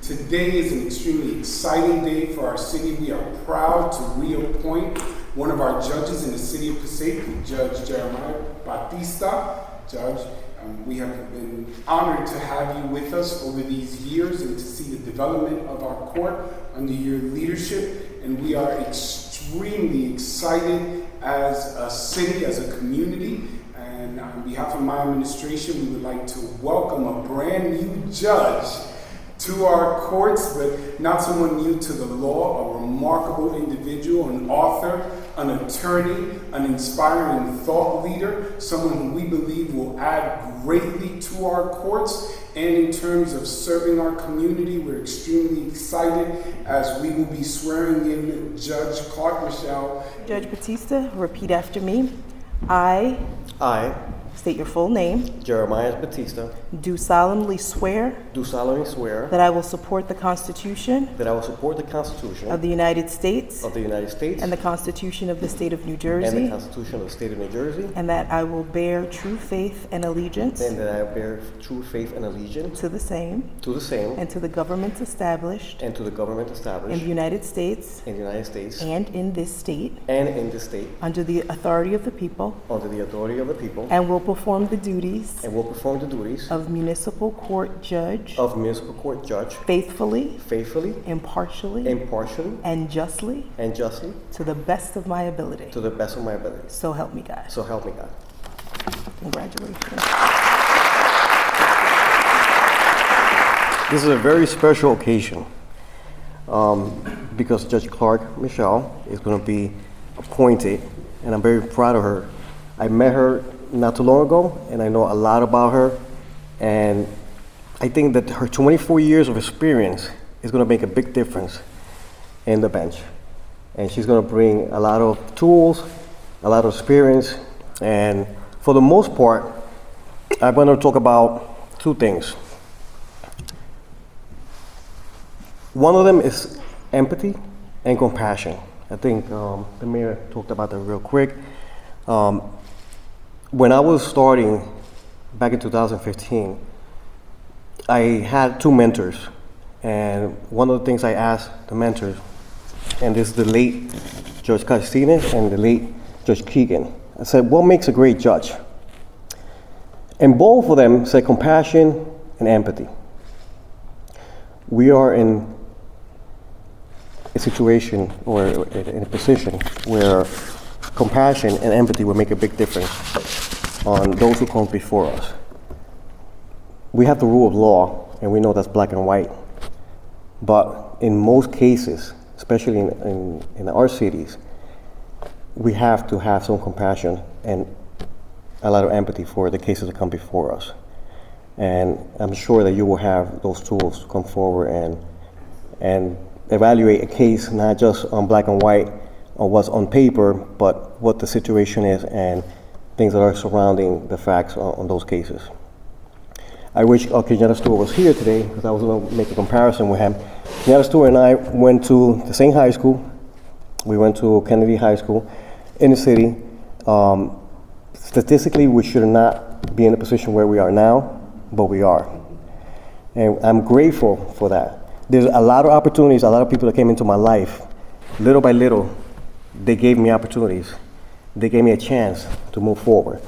Today is an extremely exciting day for our city. We are proud to reappoint one of our judges in the city of Passaic, Judge Jeremias Batista. Judge, we have been honored to have you with us over these years and to see the development of our court under your leadership. And we are extremely excited as a city, as a community. And on behalf of my administration, we would like to welcome a brand new judge to our courts, but not someone new to the law, a remarkable individual, an author, an attorney, an inspiring thought leader, someone who we believe will add greatly to our courts. And in terms of serving our community, we're extremely excited as we will be swearing in Judge Clarke. Michel. Judge Batista, repeat after me. I state your full name. Jeremias Batista. Do solemnly swear. That I will support the Constitution. Of the United States. And the Constitution of the State of New Jersey. And that I will bear true faith and allegiance. To the same. And to the governments established. In the United States. And in this state. Under the authority of the people. And will perform the duties. Of municipal court judge. Faithfully. Impartially. And justly. To the best of my ability. So help me God. Congratulations. This is a very special occasion because Judge Clarke, Michel, is going to be appointed, and I'm very proud of her. I met her not too long ago, and I know a lot about her, and I think that her 24 years of experience is going to make a big difference in the bench. And she's going to bring a lot of tools, a lot of experience, and for the most part, I'm going to talk about two things. One of them is empathy and compassion. I think the mayor talked about that real quick. When I was starting back in 2015, I had two mentors. And one of the things I asked the mentors, and this is the late Judge Kecia and the late Judge Keegan, I said, what makes a great judge? And both of them said compassion and empathy. We are in a situation or in a position where compassion and empathy will make a big difference on those who come before us. We have the rule of law, and we know that's black and white. But in most cases, especially in our cities, we have to have some compassion and a lot of empathy for the cases that come before us. And I'm sure that you will have those tools to come forward and evaluate a case not just on black and white or what's on paper, but what the situation is and things that are surrounding the facts on those cases. I wish Kenyatta Stewart was here today because I was going to make a comparison with him. Kenyatta Stewart and I went to the same high school. We went to Kennedy High School in the city. Statistically, we should not be in the position where we are now, but we are. And I'm grateful for that. There's a lot of opportunities, a lot of people that came into my life. Little by little, they gave me opportunities. They gave me a chance to move forward.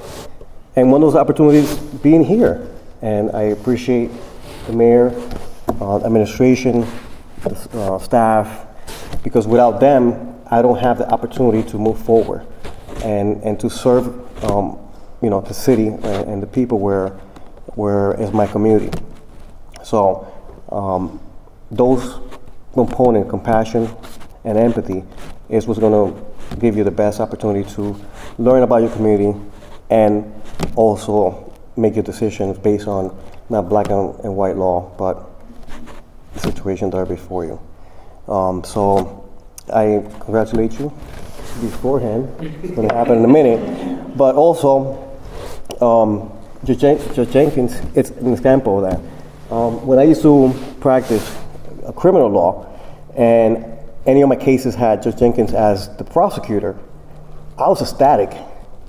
And one of those opportunities being here. And I appreciate the mayor, administration, staff, because without them, I don't have the opportunity to move forward and to serve, the city and the people where is my community. So those components, compassion and empathy, is what's going to give you the best opportunity to learn about your community and also make your decisions based on not black and white law, but the situations that are before you. So I congratulate you beforehand. It's going to happen in a minute. But also, Judge Jenkins, it's an example of that. When I used to practice criminal law, and any of my cases had Judge Jenkins as the prosecutor, I was ecstatic.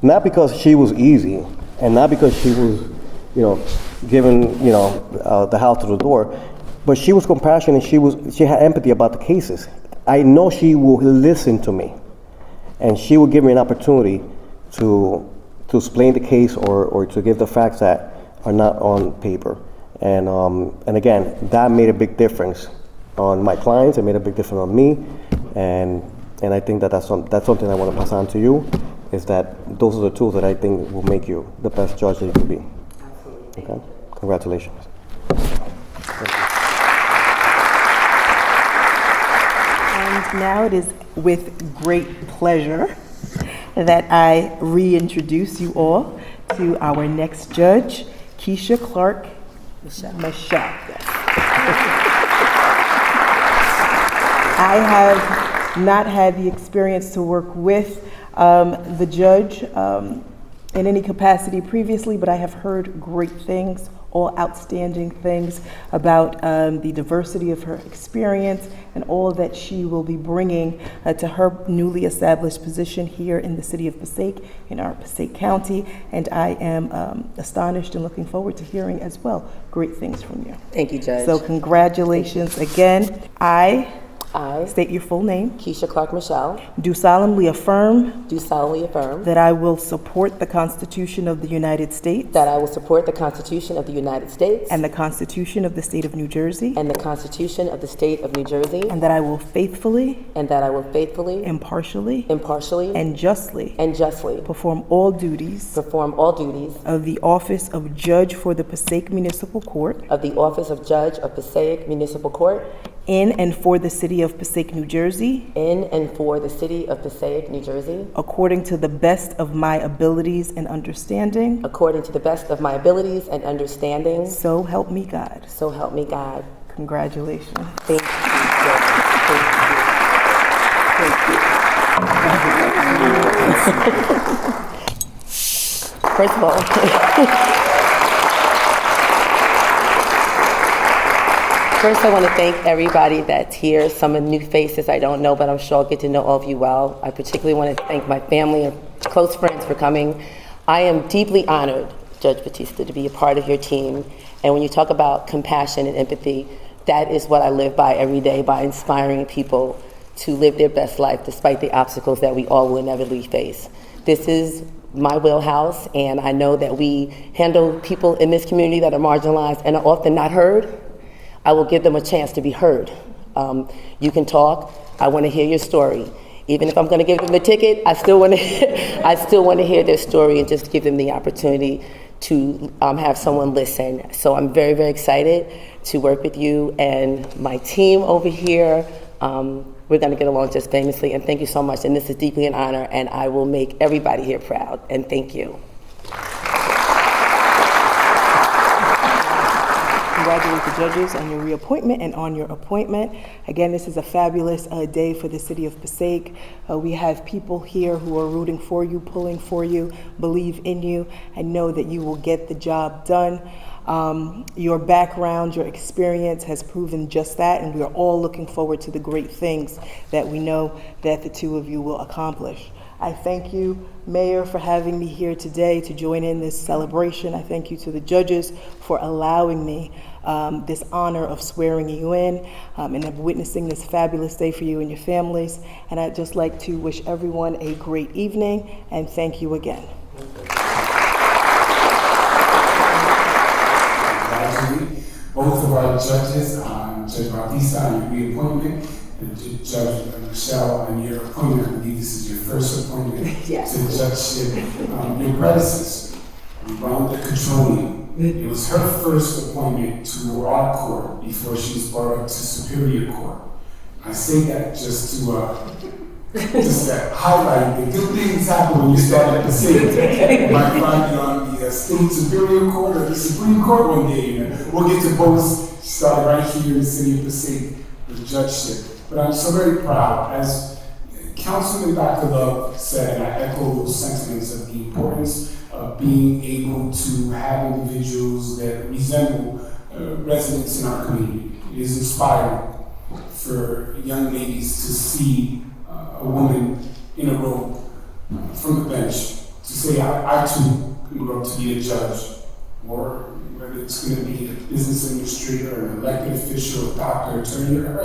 Not because she was easy, and not because she was, given, the house to the door, but she was compassionate. She had empathy about the cases. I know she will listen to me, and she will give me an opportunity to explain the case or to give the facts that are not on paper. And again, that made a big difference on my clients. It made a big difference on me, and I think that's something I want to pass on to you. Is that those are the tools that I think will make you the best judge that you can be. Absolutely. Okay, congratulations. And now it is with great pleasure that I reintroduce you all to our next judge, Kecia, Clarke, Michel. I have not had the experience to work with the judge in any capacity previously, but I have heard great things, all outstanding things about the diversity of her experience and all that she will be bringing to her newly established position here in the city of Passaic, in our Passaic County. And I am astonished and looking forward to hearing as well great things from you. Thank you, Judge. So congratulations again. I state your full name. Kecia, Clarke, Michel, Do solemnly affirm do solemnly affirm that I will support the Constitution of the United States that I will support the Constitution of the United States and the Constitution of the State of New Jersey, and the Constitution of the State of New Jersey, and that I will faithfully, impartially, impartially, and justly perform all duties of of the office of Judge for the Passaic Municipal Court the office of Judge of Passaic Municipal Court in and for the City of Passaic, New Jersey, in and for the City of Passaic, New Jersey, according to the best of my abilities and understanding. according to the best of my abilities and understanding. So help me God. So help me God. Congratulations. Thank you, Judge. Thank you. First of all, first, I want to thank everybody that's here. Some of the new faces I don't know, but I'm sure I'll get to know all of you well. I particularly want to thank my family and close friends for coming. I am deeply honored, Judge Batista, to be a part of your team. And when you talk about compassion and empathy, that is what I live by every day, by inspiring people to live their best life despite the obstacles that we all will inevitably face. This is my wheelhouse, and I know that we handle people in this community that are marginalized and are often not heard. I will give them a chance to be heard. You can talk. I want to hear your story. Even if I'm going to give them the ticket, I still want to hear their story and just give them the opportunity to have someone listen. So I'm very, very excited to work with you and my team over here. We're going to get along just famously, and thank you so much. And this is deeply an honor, and I will make everybody here proud. And thank you. Congratulate the judges on your reappointment and on your appointment. Again, this is a fabulous day for the city of Passaic. We have people here who are rooting for you, pulling for you, believe in you, and know that you will get the job done. Your background, your experience has proven just that, and we are all looking forward to the great things that we know that the two of you will accomplish. I thank you, Mayor, for having me here today to join in this celebration. I thank you to the judges for allowing me this honor of swearing you in and of witnessing this fabulous day for you and your families. And I'd just like to wish everyone a great evening, and thank you again. Congratulate both of our judges, Judge Batista on your reappointment, and Judge Michel on your appointment. I believe this is your first appointment to the judgeship. Your predecessor, Rhonda Catroni, it was her first appointment to our court before she was brought up to Superior Court. I say that just to highlight the good things happen when you start at the state. You might find you on the State Superior Court or the Supreme Court one day. We'll get to both start right here in the city of Passaic with judgeship. But I'm so very proud. As Councilman Dr. Love said, and I echo those sentiments of the importance of being able to have individuals that resemble residents in our community. It is inspiring for young ladies to see a woman in a robe from the bench to say, I too can grow up to be a judge. or whether it's going to be a business administrator, an elected official, a doctor, attorney, or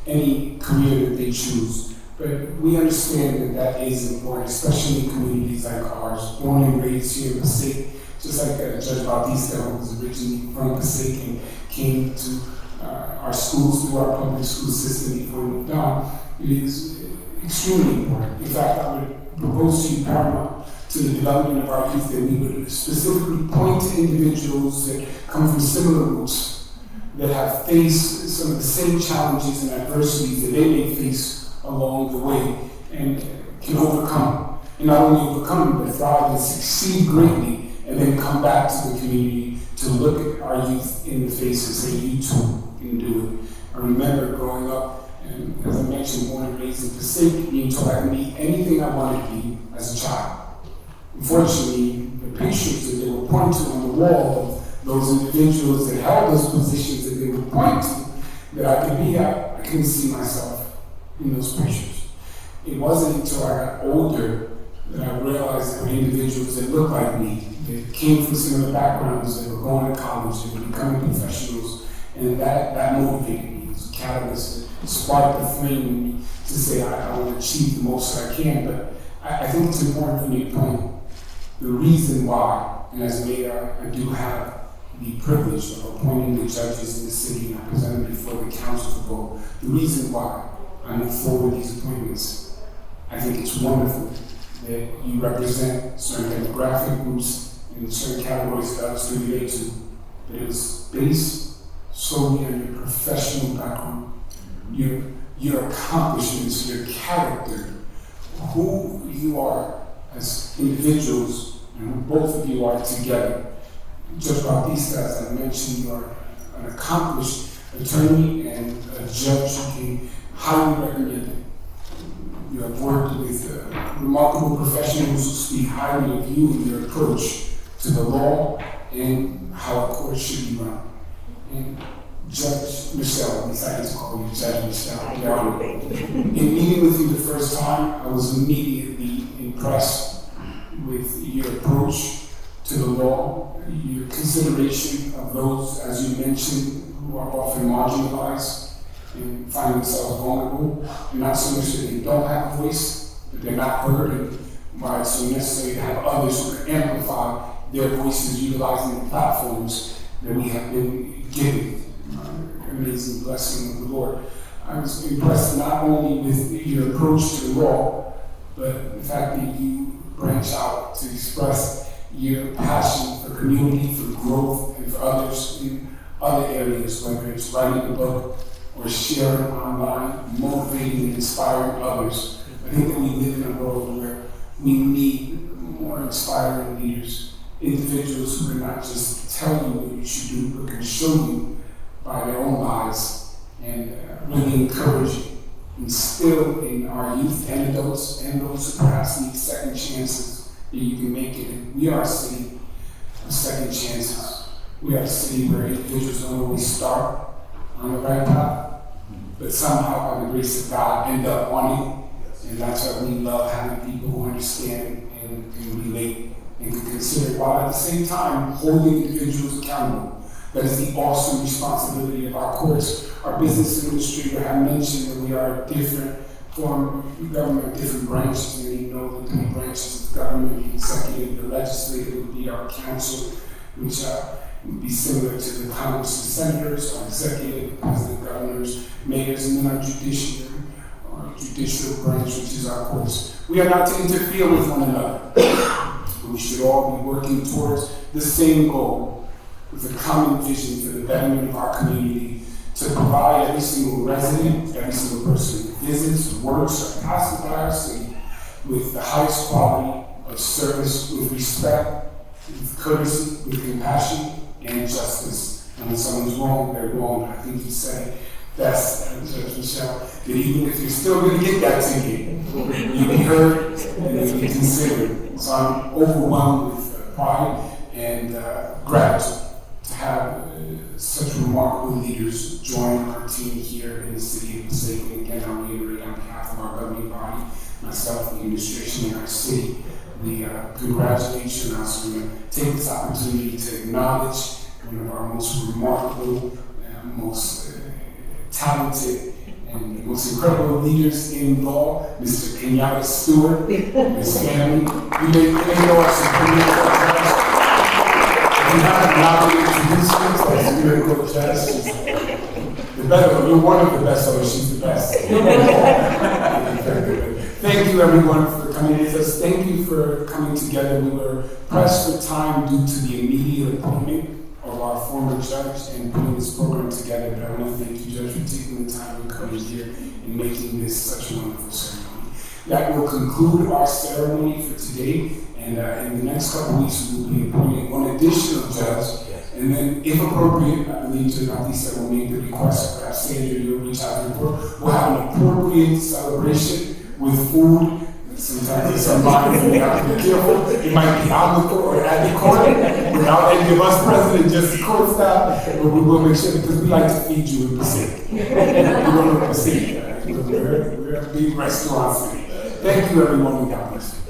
any career that they choose. But we understand that is important, especially in communities like ours, born and raised here in Passaic, just like Judge Batista, who was originally from Passaic and came to our schools through our public school system before he moved on. It is extremely important. In fact, I would propose to you paramount to the development of our youth that we would specifically point to individuals that come from similar roots, that have faced some of the same challenges and adversities that they may face along the way and can overcome. And not only overcome, but thrive and succeed greatly, and then come back to the community to look at our youth in the face and say, you too can do it. I remember growing up, and as I mentioned, born and raised in Passaic, being told I could be anything I wanted to be as a child. Unfortunately, the pictures that they would point to on the wall of those individuals that held those positions that they would point to that I could be at, I couldn't see myself in those pictures. It wasn't until I got older that I realized there were individuals that looked like me, that came from similar backgrounds, that were going to college, that were becoming professionals, and that motivated me. It was a catalyst that sparked the flame in me to say I want to achieve the most that I can. But I think it's important for me to point the reason why, and as mayor, I do have the privilege of appointing the judges in the city, and I present them before the council to vote. The reason why I move forward these appointments, I think it's wonderful that you represent certain demographic groups and certain categories that others can relate to, but it was based solely on your professional background, your accomplishments, your character, who you are as individuals, and who both of you are together. Judge Batista, as I mentioned, you are an accomplished attorney and a judge who can highly recommend it. You have worked with remarkable professionals who speak highly of you and your approach to the law and how a court should be run. And Judge Michel, we decided to call you Judge Michel. In meeting with you the first time, I was immediately impressed with your approach to the law, your consideration of those, as you mentioned, who are often marginalized and find themselves vulnerable, and not so much that they don't have a voice, but they're not heard, and why it's so necessary to have others who can amplify their voices utilizing the platforms that we have been given. Amazing blessing of the Lord. I was impressed not only with your approach to the law, but the fact that you branch out to express your passion for community, for growth, and for others in other areas, whether it's writing a book or sharing online, motivating and inspiring others. I think that we live in a world where we need more inspiring leaders, individuals who can not just tell you what you should do, but can show you by their own lives and really encourage you, instill in our youth and adults and those who perhaps need second chances that you can make it. And we are a city of second chances. We are a city where individuals don't always start on the right path, but somehow by the grace of God end up on it. And that's why we love having people who understand and can relate and can consider, while at the same time holding individuals accountable. That is the awesome responsibility of our courts. Our business administrator had mentioned that we are a different form of government, different branches, and you know the three branches of government: the executive, the legislative would be our council, which would be similar to the Congress and senators, our executive, the president, governors, mayors, and then our judiciary, our judicial branch, which is our courts. We are not to interfere with one another. We should all be working towards the same goal, with a common vision for the betterment of our community, to provide every single resident, every single person who visits, works, or passes by our city with the highest quality of service, with respect, with courtesy, with compassion, and justice. And when someone's wrong, they're wrong. I think you said best, Judge Michel, that even if you're still going to get that ticket, you'll be heard and you'll be considered. So I'm overwhelmed with pride and gratitude to have such remarkable leaders join our team here in the city of Passaic. And again, I'll reiterate on behalf of our governing body, myself, the administration in our city, we congratulate you, and I also want to take this opportunity to acknowledge one of our most remarkable, most talented, and most incredible leaders in law, Mr. Kenyatta Stewart, his family. You may know our Supreme Court judge. If you haven't allowed me to introduce you to our Supreme Court judge, she's the best, you're one of the best, so she's the best. Thank you, everyone, for coming with us. Thank you for coming together. We were pressed for time due to the immediate appointment of our former judge and putting this program together. But I want to thank you, Judge, for taking the time and coming here and making this such a wonderful ceremony. That will conclude our ceremony for today. And in the next couple of weeks, we will be appointing one additional judge. And then, if appropriate, I believe Judge Batista will make the request, perhaps Sandra, you'll reach out to the board. We'll have an appropriate celebration with food. Sometimes it's somebody and we have to be careful. It might be on the court or at the court without any of us present, just court style. But we will make sure, because we like to feed you in Passaic. We don't know Passaic. We're a big restaurant city. Thank you, everyone, and God bless you.